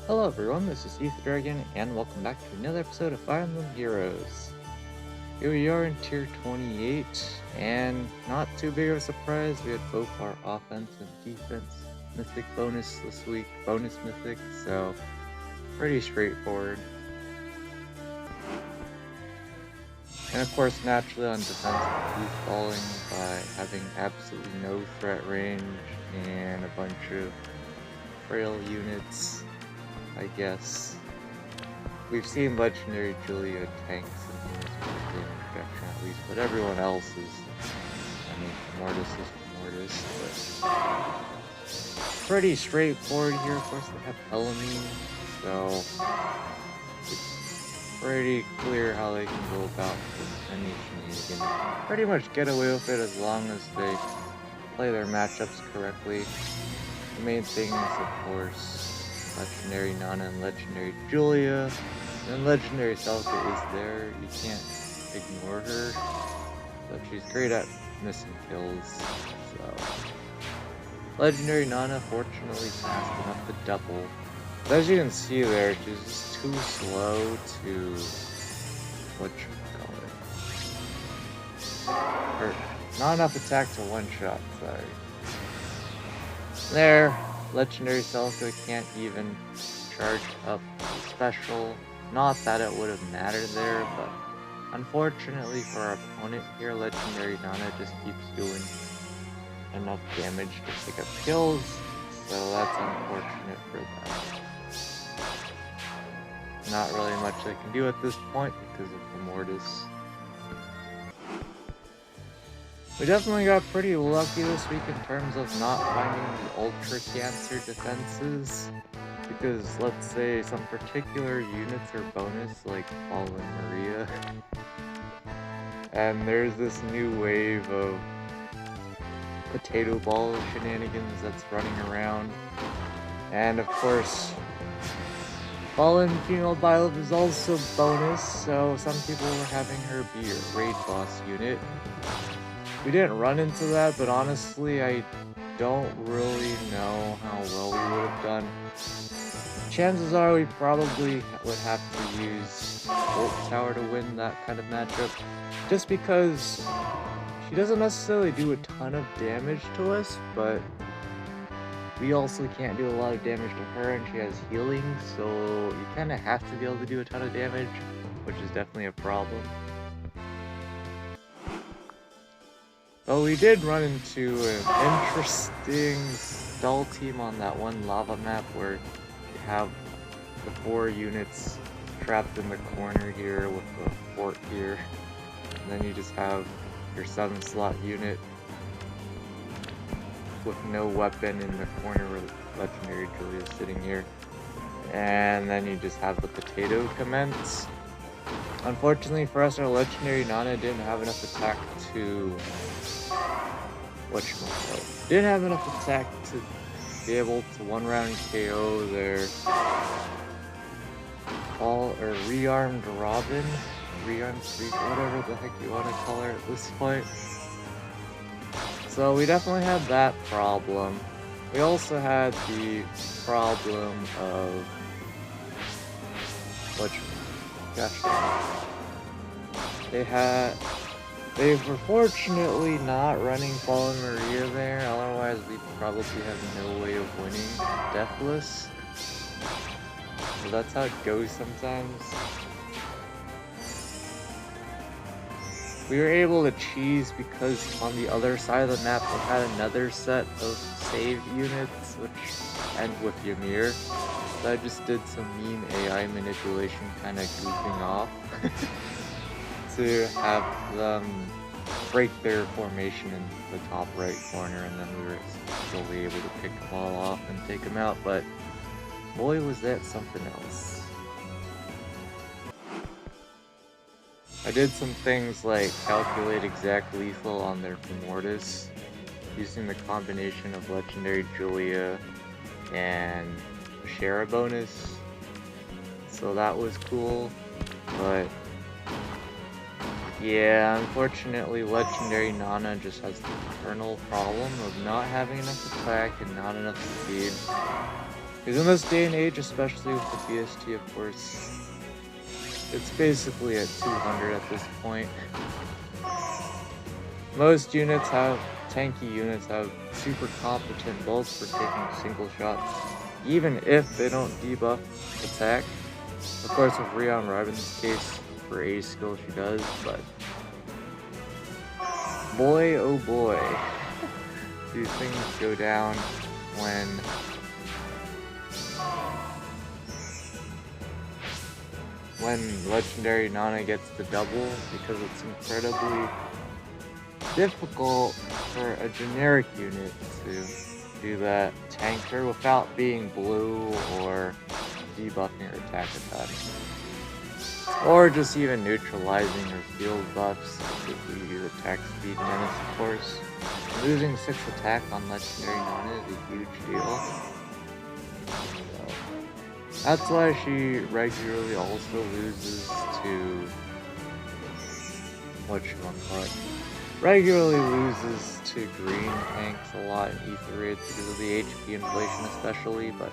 Hello everyone, this is Youth Dragon, and welcome back to another episode of Fire Emblem Heroes. Here we are in Tier 28, and not too big of a surprise, we had both our offense and defense mythic bonus this week, bonus mythic, so pretty straightforward. And of course, naturally on defense, we're falling by having absolutely no threat range and a bunch of frail units, I guess. We've seen Legendary Julia tanks and units with damage reduction at least, but everyone else is, I mean, Mortis is Mortis, but pretty straightforward here. Of course, they have Elamine, so it's pretty clear how they can go about any shenanigans. Pretty much get away with it as long as they play their matchups correctly. The main thing is, of course, Legendary Nana and Legendary Julia. And Legendary Selka is there. You can't ignore her. But she's great at missing kills. So Legendary Nana fortunately fast enough to double. But as you can see there, she's just too slow to or not enough attack to one-shot, sorry. There, Legendary Selka can't even charge up special. Not that it would have mattered there, but unfortunately for our opponent here, Legendary Nana just keeps doing enough damage to pick up kills, so that's unfortunate for them. Not really much they can do at this point because of the Mortis. We definitely got pretty lucky this week in terms of not finding the Ultra Cancer defenses, because let's say some particular units are bonus, like Fallen Maria, and there's this new wave of potato ball shenanigans that's running around, and of course Fallen Female Byleth is also bonus, so some people were having her be a raid boss unit. We didn't run into that, but honestly, I don't really know how well we would have done. Chances are we probably would have to use Volt Tower to win that kind of matchup, just because she doesn't necessarily do a ton of damage to us, but we also can't do a lot of damage to her, and she has healing, so you kind of have to be able to do a ton of damage, which is definitely a problem. Oh, we did run into an interesting stall team on that one lava map where you have the 4 units trapped in the corner here with the fort here, and then you just have your 7-slot unit with no weapon in the corner where Legendary Julia is sitting here, and then you just have the potato commence. Unfortunately for us, our Legendary Nana didn't have enough attack to didn't have enough attack to be able to one-round KO their rearmed Robin, rearmed Freak, whatever the heck you want to call her at this point. So we definitely had that problem. We also had the problem of they were fortunately not running Fallen Maria there, otherwise we'd probably have no way of winning Deathless. So that's how it goes sometimes. We were able to cheese because on the other side of the map we had another set of save units, which end with Ymir. So I just did some mean AI manipulation, kind of goofing off. To have them break their formation in the top right corner, and then we were slowly able to pick them all off and take them out, but boy was that something else. I did some things like calculate exact lethal on their Mortis using the combination of Legendary Julia and Shara bonus, so that was cool, but yeah, unfortunately Legendary Nana just has the eternal problem of not having enough attack and not enough speed. Because in this day and age, especially with the BST, of course, it's basically at 200 at this point. Most units have, tanky units have super competent builds for taking single shots, even if they don't debuff attack. Of course, with Rion Riven's case, for A skill she does, but boy oh boy, these things go down when Legendary Nana gets the double, because it's incredibly difficult for a generic unit to do that tank her without being blue or debuffing her attack a ton. Or just even neutralizing her field buffs if we use attack speed menace, of course. Losing 6 attack on Legendary Nana is a huge deal. So, that's why she regularly also loses to regularly loses to green tanks a lot in Ether Raids because of the HP inflation especially, but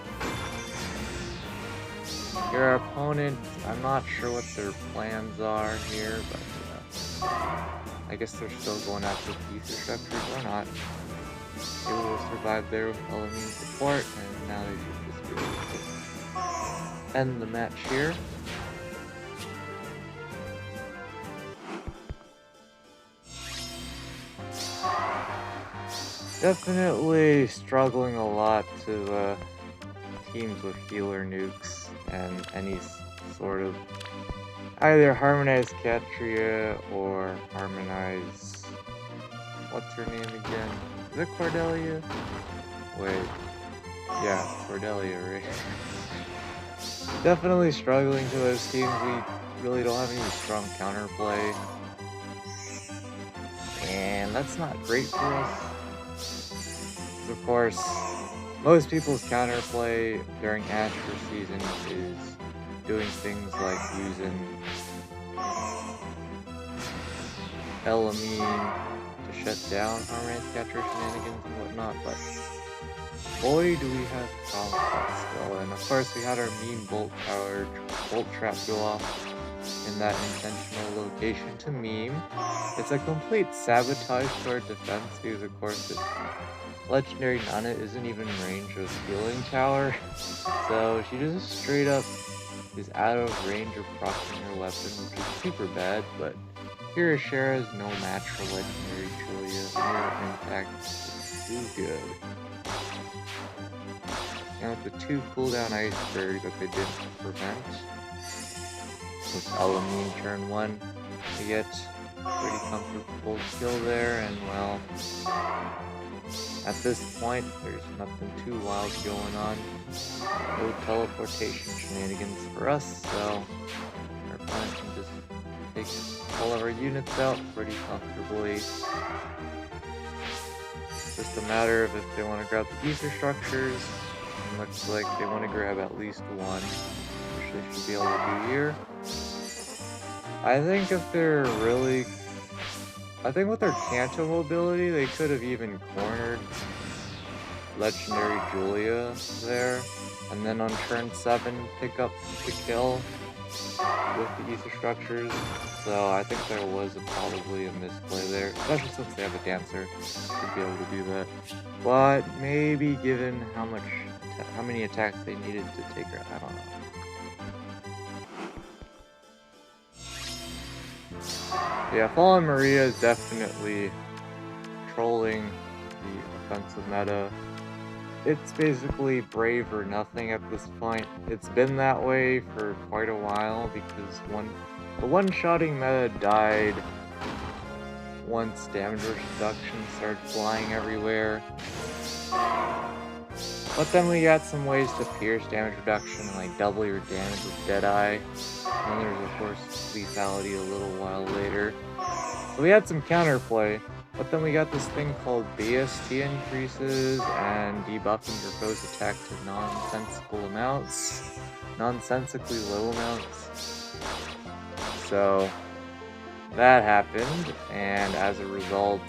your opponent, I'm not sure what their plans are here, but I guess they're still going after the Ether structures or not. They will survive there with Element support, and now they should just be able to end the match here. Definitely struggling a lot to teams with healer nukes and any sort of either harmonized Catria or harmonized, what's her name again? Is it Cordelia? Wait, yeah, Cordelia, right? Definitely struggling to those teams. We really don't have any strong counterplay, and that's not great for us. Of course, most people's counterplay during Astro season is doing things like using Elamine to shut down harmonized Catria shenanigans and whatnot, but boy do we have problems with that still. And of course we had our mean bolt trap go off in that intentional location to meme. It's a complete sabotage to our defense because of course Legendary Nana isn't even in range of healing tower, so she just straight up is out of range of proccing her weapon, which is super bad, but here Ashera is no match for Legendary Julia. Her impact is too good. And with the 2 cooldown iceberg that they didn't prevent, with Elamine turn 1, we get pretty comfortable kill there, and well, at this point, there's nothing too wild going on. No teleportation shenanigans for us, so our opponent can just take all of our units out pretty comfortably. Just a matter of if they want to grab the ether structures. It looks like they want to grab at least one, which they should be able to do here. I think if they're really... I think with their Kanto mobility, they could have even cornered Legendary Julia there, and then on turn 7 pick up the kill with the ether structures. So I think there was probably a misplay there, especially since they have a dancer to be able to do that. But maybe given how many attacks they needed to take her, I don't know. Yeah, Fallen Maria is definitely trolling the offensive meta. It's basically brave or nothing at this point. It's been that way for quite a while because the one-shotting meta died once damage reduction started flying everywhere. But then we got some ways to pierce damage reduction and like double your damage with Deadeye. And there's of course lethality a little while later. So we had some counterplay, but then we got this thing called BST increases and debuffing your foe's attack to nonsensical amounts. Nonsensically low amounts. So that happened, and as a result,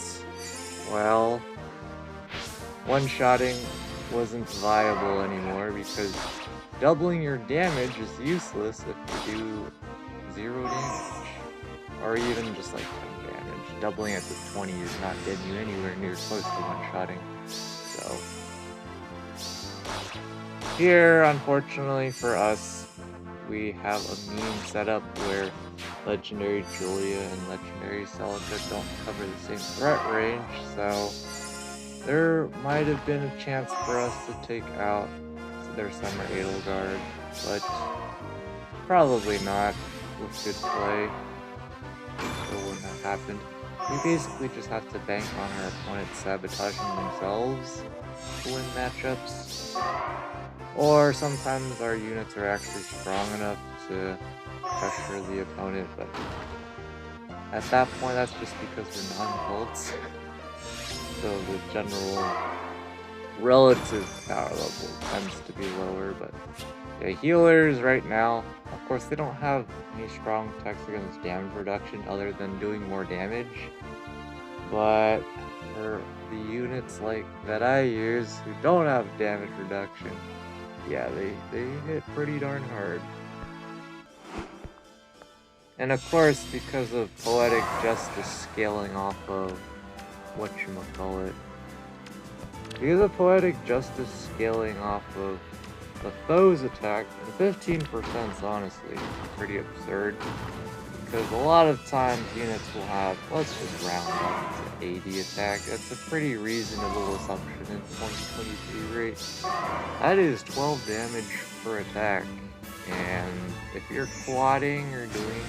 well, one-shotting wasn't viable anymore because doubling your damage is useless if you do 0 damage. Or even just like 10 damage. Doubling it to 20 is not getting you anywhere near close to one-shotting. So here, unfortunately for us, we have a meme setup where Legendary Julia and Legendary Celica don't cover the same threat range, so there might have been a chance for us to take out their Summer Edelgard, but probably not with good play. It wouldn't have happened. We basically just have to bank on our opponents sabotaging themselves to win matchups. Or sometimes our units are actually strong enough to pressure the opponent, but at that point that's just because we're non-cults. So the general relative power level tends to be lower, but yeah, healers right now, of course they don't have any strong attacks against damage reduction other than doing more damage, but for the units like that I use who don't have damage reduction, yeah, they hit pretty darn hard. And of course, because of Poetic Justice scaling off of whatchamacallit, because of Poetic Justice scaling off of the foe's attack, and 15% is honestly pretty absurd, because a lot of times units will have, let's just round up to 80 attack. That's a pretty reasonable assumption in 2023 rate. That is 12 damage per attack, and if you're quadding or doing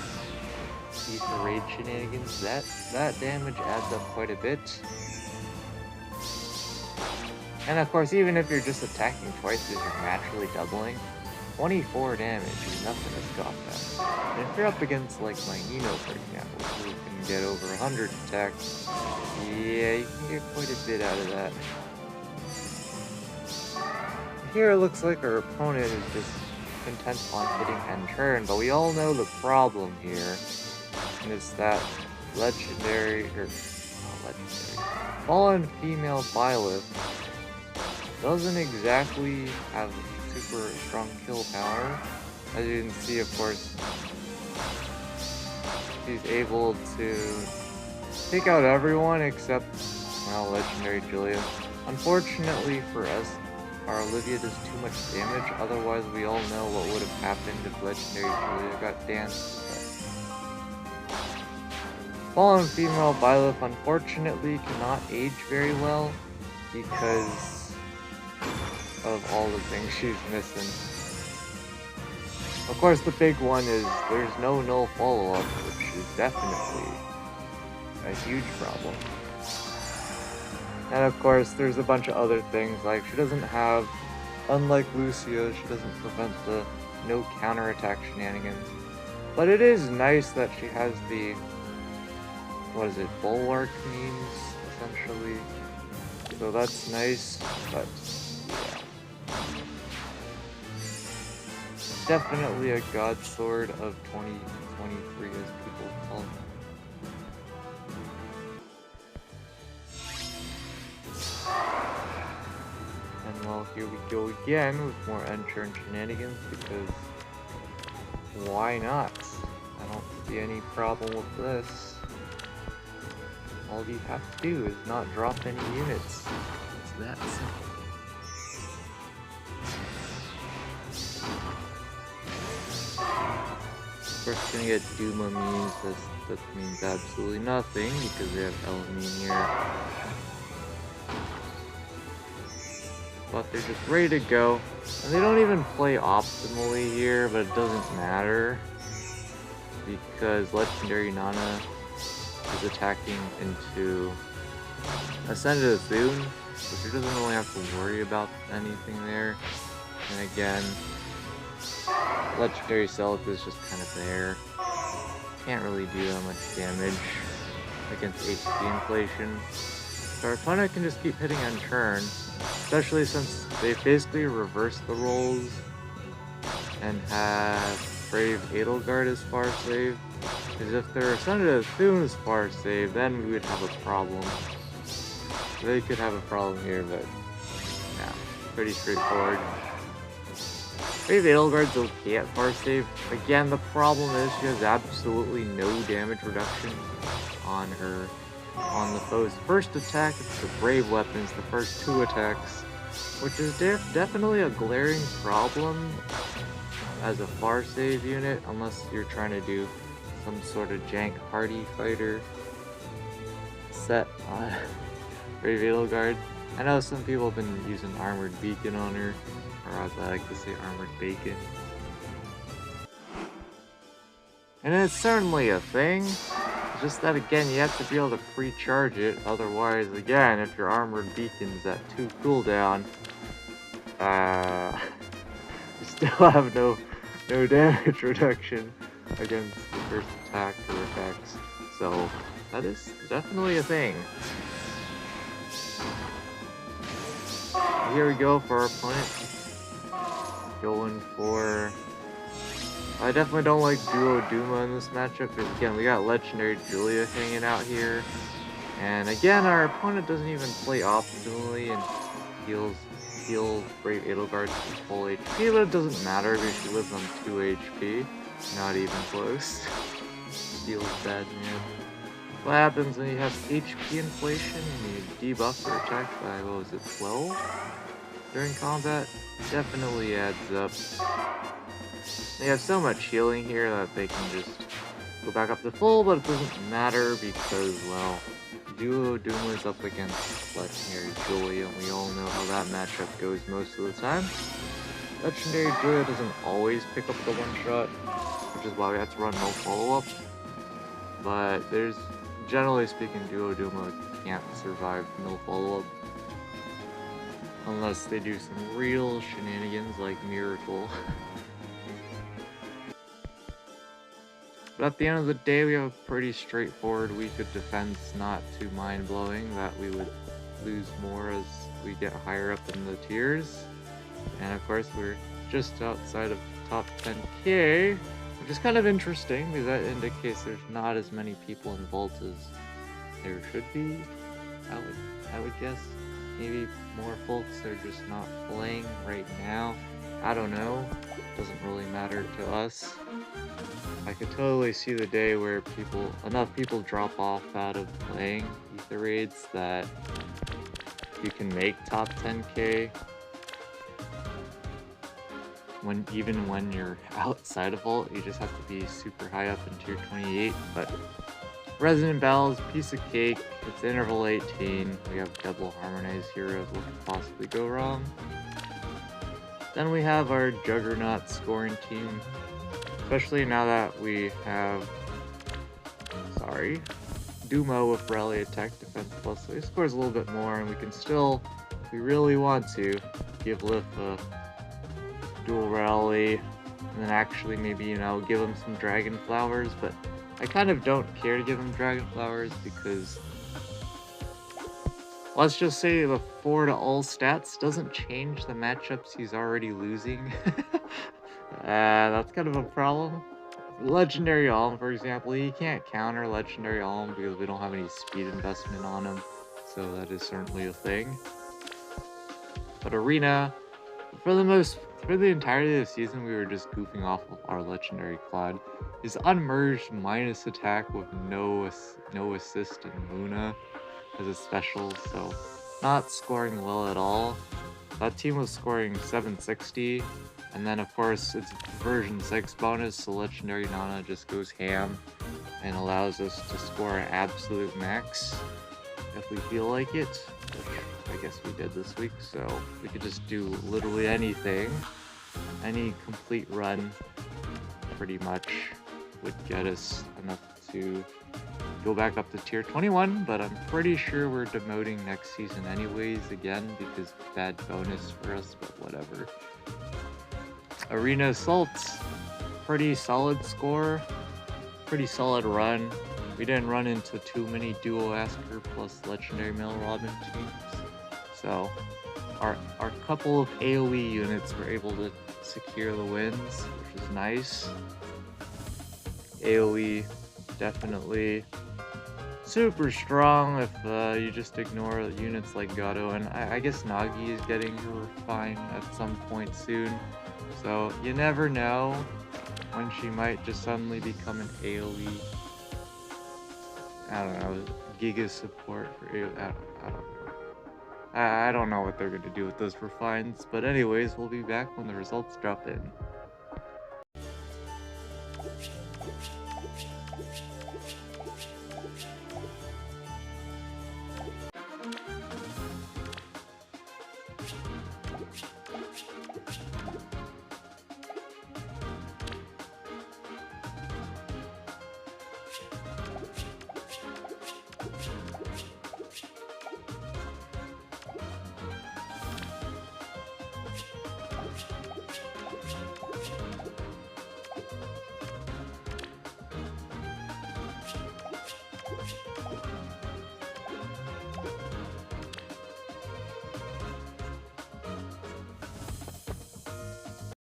Ether Raid shenanigans, that damage adds up quite a bit. And of course, even if you're just attacking twice because you're naturally doubling, 24 damage is nothing to scoff at. And if you're up against like my Nino, for example, who can get over 100 attack, yeah, you can get quite a bit out of that. Here it looks like our opponent is just content on hitting end turn, but we all know the problem here, and it's that Fallen Female Byleth doesn't exactly have super strong kill power. As you can see, of course, she's able to take out everyone except, well, Legendary Julia. Unfortunately for us, our Olivia does too much damage, otherwise we all know what would have happened if Legendary Julia got danced. Fallen Female Byleth unfortunately cannot age very well because of all the things she's missing. Of course, the big one is there's no null follow-up, which is definitely a huge problem. And of course, there's a bunch of other things, like she doesn't have, unlike Lucia, she doesn't prevent the no counterattack shenanigans. But it is nice that she has the, what is it, bulwark means, essentially. So that's nice, but yeah. Definitely a god sword of 2023, as people call it. And well, here we go again with more end turn shenanigans, because why not? I don't see any problem with this. All you have to do is not drop any units. It's that simple. Of course, gonna get Duma means that means absolutely nothing because we have Elamine here. But they're just ready to go. And they don't even play optimally here, but it doesn't matter because Legendary Nana is attacking into Ascended Athune, so she doesn't really have to worry about anything there. And again, Legendary Celica is just kind of there. Can't really do that much damage against HP inflation. So our opponent can just keep hitting on turn, especially since they basically reverse the roles and have Brave Edelgard as far save. Because if their Ascended Athune is far save, then we would have a problem. They could have a problem here, but yeah. pretty straightforward. Brave Edelgard's okay at far save. Again, the problem is she has absolutely no damage reduction on the foe's first attack. It's the Brave weapons, the first 2 attacks, which is definitely a glaring problem as a far save unit, unless you're trying to do some sort of jank party fighter set on Brave Edelgard. I know some people have been using Armored Beacon on her, or as I like to say, Armored Bacon. And it's certainly a thing, it's just that again, you have to be able to pre-charge it, otherwise, again, if your Armored Beacon's at 2 cooldown, you still have no damage reduction against the first attack or effects, so that is definitely a thing. Here we go for our opponent. Going for... I definitely don't like Duo Duma in this matchup, because again, we got Legendary Julia hanging out here. And again, our opponent doesn't even play optimally and heals Brave Edelgard to full HP, but it doesn't matter because she lives on 2 HP. Not even close. Heals bad, man. What happens when you have HP inflation and you debuff your attack by, what was it, 12? During combat? Definitely adds up. They have so much healing here that they can just go back up to full, but it doesn't matter because, well, Duo Duma is up against Legendary Julia, and we all know how that matchup goes most of the time. Legendary Julia doesn't always pick up the one-shot, which is why we have to run no follow-up. But there's, generally speaking, Duo Duma can't survive no follow-up. Unless they do some real shenanigans like Miracle. But at the end of the day, we have a pretty straightforward week of defense, not too mind-blowing, that we would lose more as we get higher up in the tiers. And of course, we're just outside of top 10k, which is kind of interesting, because that indicates there's not as many people in Vault as there should be, I would guess. Maybe more folks are just not playing right now. I don't know. Doesn't really matter to us. I could totally see the day where enough people drop off out of playing Ether Raids that you can make top 10k even when you're outside of Vault. You just have to be super high up in tier 28. But Resonant Battle is a piece of cake. It's interval 18. We have double harmonized heroes. What could possibly go wrong? Then we have our Juggernaut scoring team. Especially now that we have, Duma with Rally Attack Defense Plus. So he scores a little bit more, and we can still, if we really want to, give Lif a dual Rally, and then actually maybe, give him some Dragon Flowers, but I kind of don't care to give him Dragon Flowers because, let's just say the 4 to all stats doesn't change the matchups he's already losing. That's kind of a problem. Legendary Alm, for example, he can't counter Legendary Alm because we don't have any speed investment on him, so that is certainly a thing. But Arena, for the entirety of the season, we were just goofing off of our Legendary Claude. His unmerged minus attack with no assist in Luna as a special, so not scoring well at all. That team was scoring 760. And then, of course, it's version 6 bonus, so Legendary Nana just goes ham and allows us to score an absolute max if we feel like it, which I guess we did this week, so we could just do literally anything. Any complete run, pretty much, would get us enough to go back up to tier 21, but I'm pretty sure we're demoting next season anyways, again, because bad bonus for us, but whatever. Arena Assault, pretty solid score, pretty solid run. We didn't run into too many Duo Asker plus Legendary Male Robin teams, so our couple of AoE units were able to secure the wins, which is nice. AoE definitely super strong if you just ignore units like Gato, and I guess Nagi is getting her refined at some point soon. So you never know when she might just suddenly become an AoE. I don't know, Giga support for AoE. I don't know. I don't know what they're gonna do with those refines, but anyways, we'll be back when the results drop in.